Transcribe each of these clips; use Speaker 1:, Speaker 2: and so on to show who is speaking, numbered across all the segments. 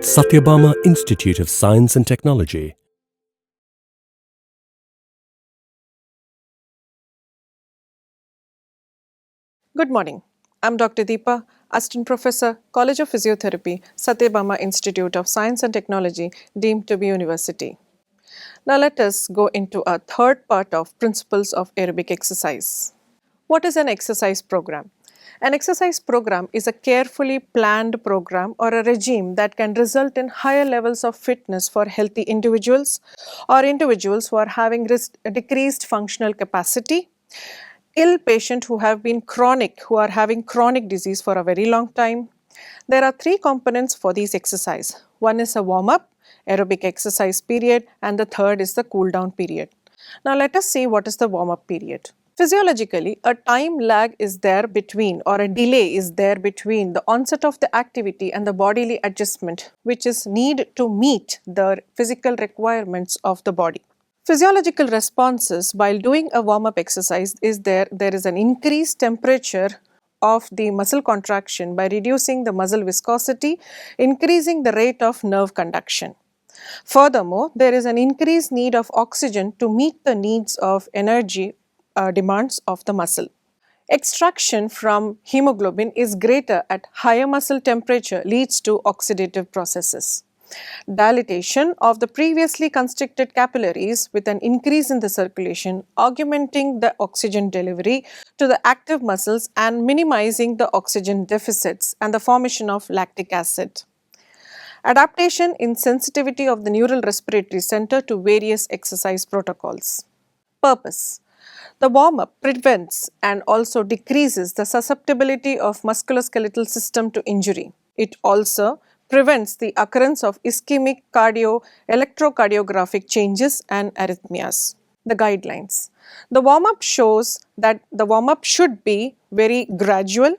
Speaker 1: Sathyabama Institute of Science and Technology.
Speaker 2: Good morning. I'm Dr. Deepa, Assistant Professor, College of Physiotherapy, Sathyabama Institute of Science and Technology, deemed to be university. Now let us go into a third part of principles of aerobic exercise. What is an exercise program? An exercise program is a carefully planned program or a regime that can result in higher levels of fitness for healthy individuals or individuals who are having decreased functional capacity, ill patients who are having chronic disease for a very long time. There are three components for these exercise. One is a warm-up, aerobic exercise period, and the third is the cool-down period. Now let us see what is the warm-up period. Physiologically, a time lag is there between, or a delay is there between the onset of the activity and the bodily adjustment, which is need to meet the physical requirements of the body. Physiological responses while doing a warm-up exercise is there is an increased temperature of the muscle contraction by reducing the muscle viscosity, increasing the rate of nerve conduction. Furthermore, there is an increased need of oxygen to meet the needs of energy demands of the muscle. Extraction from hemoglobin is greater at higher muscle temperature leads to oxidative processes. Dilatation of the previously constricted capillaries with an increase in the circulation, augmenting the oxygen delivery to the active muscles and minimizing the oxygen deficits and the formation of lactic acid. Adaptation in sensitivity of the neural respiratory center to various exercise protocols. Purpose. The warm-up prevents and also decreases the susceptibility of musculoskeletal system to injury. It also prevents the occurrence of ischemic electrocardiographic changes and arrhythmias. The guidelines. The warm-up shows that the warm-up should be very gradual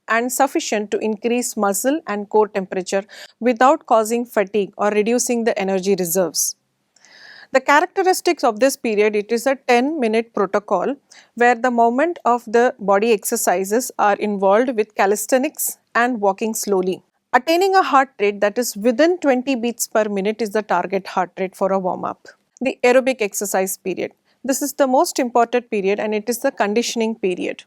Speaker 2: and sufficient to increase muscle and core temperature without causing fatigue or reducing the energy reserves. The characteristics of this period, it is a 10-minute protocol where the movement of the body exercises are involved with calisthenics and walking slowly. Attaining a heart rate that is within 20 beats per minute is the target heart rate for a warm-up. The aerobic exercise period. This is the most important period and it is the conditioning period.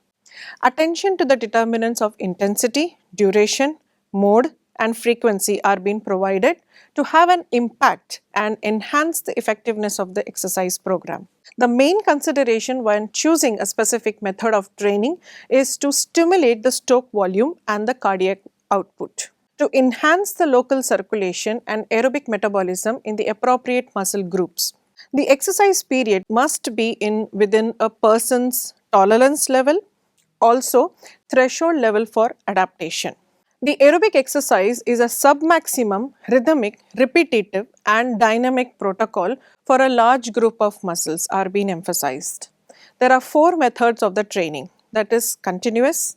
Speaker 2: Attention to the determinants of intensity, duration, mode and frequency are being provided to have an impact and enhance the effectiveness of the exercise program. The main consideration when choosing a specific method of training is to stimulate the stroke volume and the cardiac output, to enhance the local circulation and aerobic metabolism in the appropriate muscle groups. The exercise period must be within a person's tolerance level, also threshold level for adaptation. The aerobic exercise is a sub-maximum, rhythmic, repetitive and dynamic protocol for a large group of muscles are being emphasized. There are four methods of the training, that is continuous,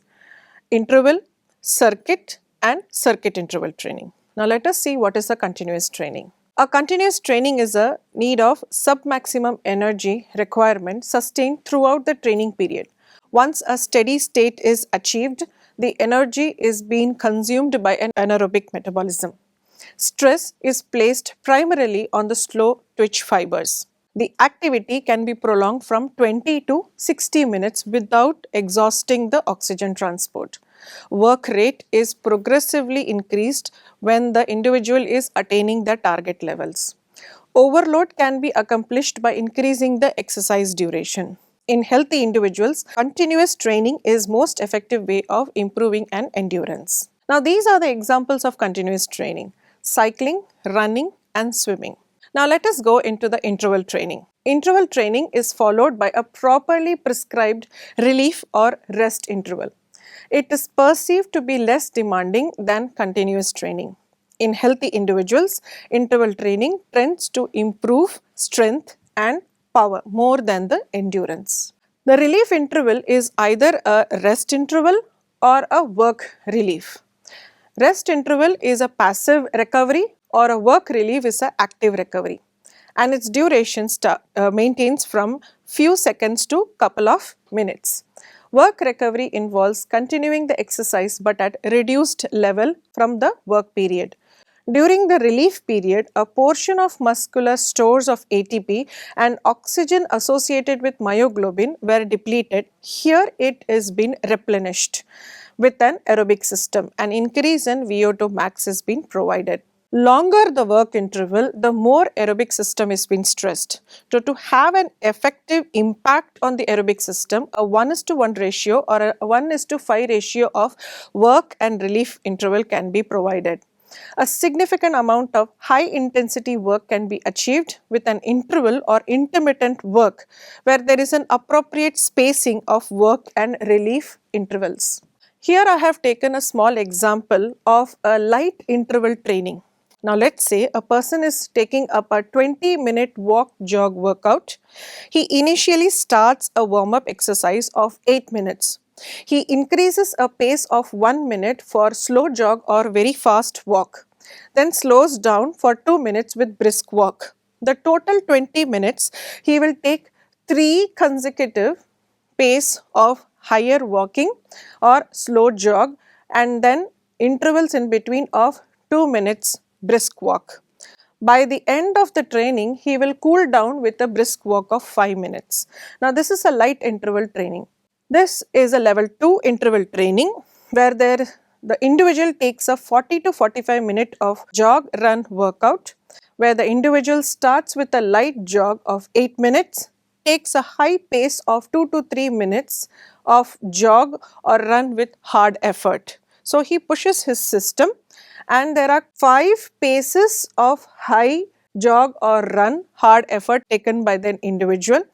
Speaker 2: interval, circuit and circuit interval training. Now let us see what is a continuous training. A continuous training is a need of sub-maximum energy requirement sustained throughout the training period. Once a steady state is achieved, the energy is being consumed by an anaerobic metabolism. Stress is placed primarily on the slow twitch fibers. The activity can be prolonged from 20 to 60 minutes without exhausting the oxygen transport. Work rate is progressively increased when the individual is attaining the target levels. Overload can be accomplished by increasing the exercise duration. In healthy individuals, continuous training is most effective way of improving an endurance. Now these are the examples of continuous training: cycling, running and swimming. Now let us go into the interval training. Interval training is followed by a properly prescribed relief or rest interval. It is perceived to be less demanding than continuous training. In healthy individuals, interval training tends to improve strength and power more than the endurance. The relief interval is either a rest interval or a work relief. Rest interval is a passive recovery or a work relief is an active recovery, and its duration maintains from few seconds to couple of minutes. Work recovery involves continuing the exercise but at reduced level from the work period. During the relief period, a portion of muscular stores of ATP and oxygen associated with myoglobin were depleted. Here it is been replenished with an aerobic system. An increase in VO2 max has been provided. Longer the work interval, the more aerobic system is being stressed. So to have an effective impact on the aerobic system, a 1:1 ratio or a 1:5 ratio of work and relief interval can be provided. A significant amount of high intensity work can be achieved with an interval or intermittent work where there is an appropriate spacing of work and relief intervals. Here I have taken a small example of a light interval training. Now let's say a person is taking up a 20-minute walk jog workout. He initially starts a warm-up exercise of 8 minutes. He increases a pace of 1 minute for slow jog or very fast walk, then slows down for 2 minutes with brisk walk. The total 20 minutes he will take 3 consecutive pace of higher walking or slow jog and then intervals in between of 2 minutes brisk walk. By the end of the training, he will cool down with a brisk walk of 5 minutes. Now, this is a light interval training. This is a level 2 interval training where the individual takes a 40 to 45 minute of jog run workout where the individual starts with a light jog of 8 minutes, takes a high pace of 2 to 3 minutes of jog or run with hard effort. So, he pushes his system and there are 5 paces of high jog or run hard effort taken by the individual.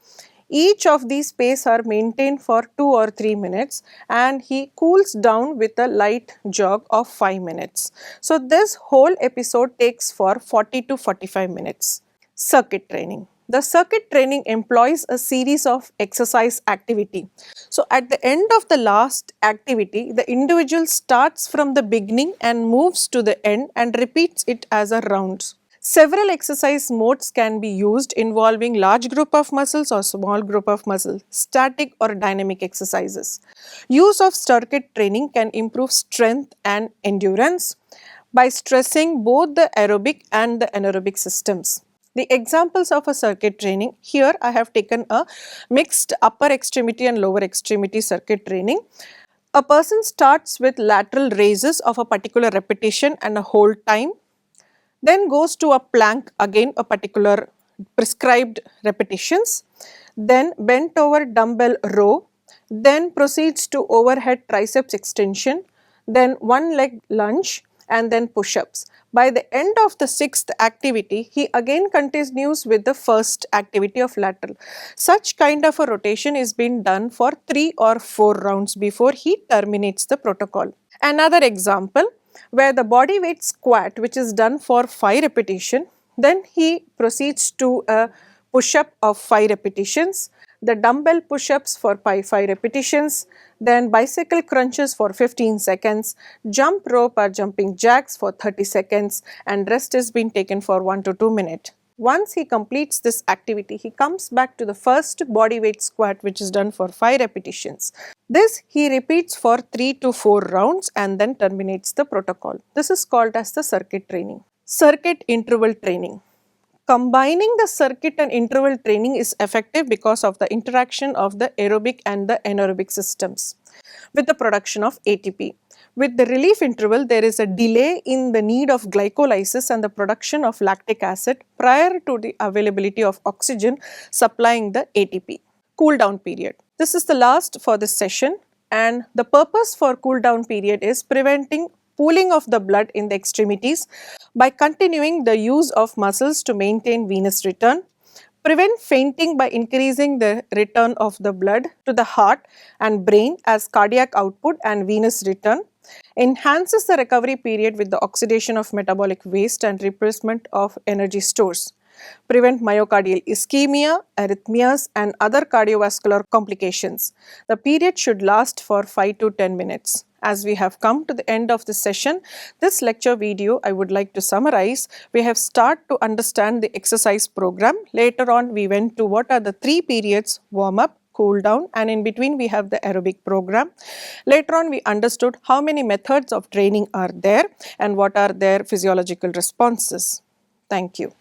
Speaker 2: Each of these paces are maintained for 2 or 3 minutes and he cools down with a light jog of 5 minutes. So, this whole episode takes for 40 to 45 minutes. Circuit training. The circuit training employs a series of exercise activity. So, at the end of the last activity, the individual starts from the beginning and moves to the end and repeats it as a round. Several exercise modes can be used involving large group of muscles or small group of muscles, static or dynamic exercises. Use of circuit training can improve strength and endurance by stressing both the aerobic and the anaerobic systems. The examples of a circuit training, here I have taken a mixed upper extremity and lower extremity circuit training. A person starts with lateral raises of a particular repetition and a hold time, then goes to a plank, again a particular prescribed repetitions, then bent over dumbbell row, then proceeds to overhead triceps extension, then one leg lunge and then push-ups. By the end of the 6th activity, he again continues with the first activity of lateral. Such kind of a rotation is being done for 3 or 4 rounds before he terminates the protocol. Another example where the body weight squat, which is done for 5 repetition, then he proceeds to a push-up of 5 repetitions, the dumbbell push-ups for 5 repetitions, then bicycle crunches for 15 seconds, jump rope or jumping jacks for 30 seconds and rest is being taken for 1 to 2 minutes. Once he completes this activity, he comes back to the first body weight squat which is done for 5 repetitions. This he repeats for 3 to 4 rounds and then terminates the protocol. This is called as the circuit training. Circuit interval training. Combining the circuit and interval training is effective because of the interaction of the aerobic and the anaerobic systems with the production of ATP. With the relief interval, there is a delay in the need of glycolysis and the production of lactic acid prior to the availability of oxygen supplying the ATP. Cool down period. This is the last for this session and the purpose for cool down period is preventing pooling of the blood in the extremities by continuing the use of muscles to maintain venous return, prevent fainting by increasing the return of the blood to the heart and brain as cardiac output and venous return, enhances the recovery period with the oxidation of metabolic waste and replacement of energy stores, prevent myocardial ischemia, arrhythmias and other cardiovascular complications. The period should last for 5 to 10 minutes. As we have come to the end of this session, this lecture video I would like to summarize. We have started to understand the exercise program. Later on we went to what are the 3 periods: warm up, cool down, and in between we have the aerobic program. Later on we understood how many methods of training are there and what are their physiological responses. Thank you.